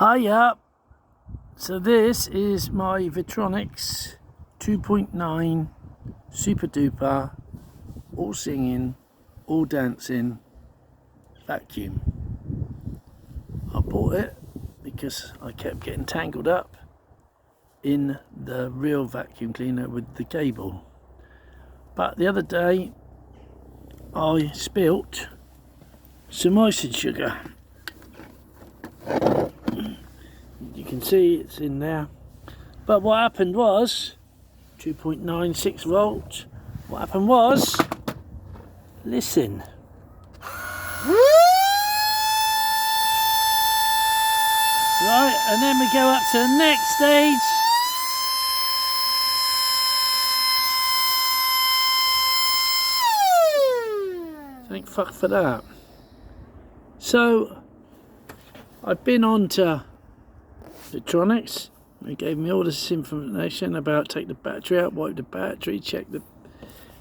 Hiya! So this is my Vytronix 2.9 super duper, all singing, all dancing vacuum. I bought it because I kept getting tangled up in the real vacuum cleaner with the cable. But the other day I spilt some icing sugar. You can see it's in there. But what happened was 2.96 volts. What happened was, listen. Right, and then we go up to the next stage. Thank fuck for that. So I've been on to Vytronix. They gave me all this information about take the battery out, wipe the battery, check the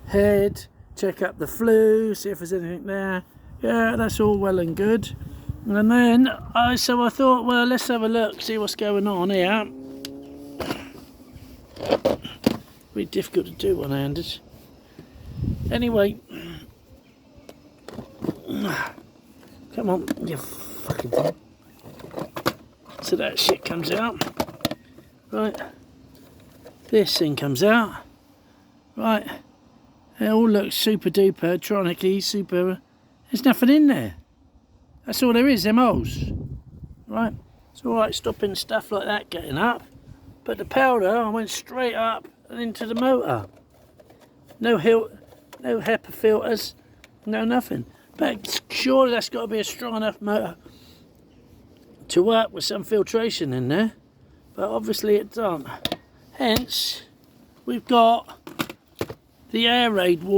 head, check up the flue, see if there's anything there. Yeah, that's all well and good. And then I thought, well, let's have a look, see what's going on here. Really difficult to do one-handed. Anyway, come on, you fucking thing. So that shit comes out. Right. This thing comes out. Right. It all looks super duper, electronically super. There's nothing in there. That's all there is, them holes. Right. It's alright stopping stuff like that getting up. But the powder, I went straight up and into the motor. No HEPA filters, no nothing. But surely that's got to be a strong enough motor to work with some filtration in there, but obviously it doesn't. Hence, we've got the air raid water.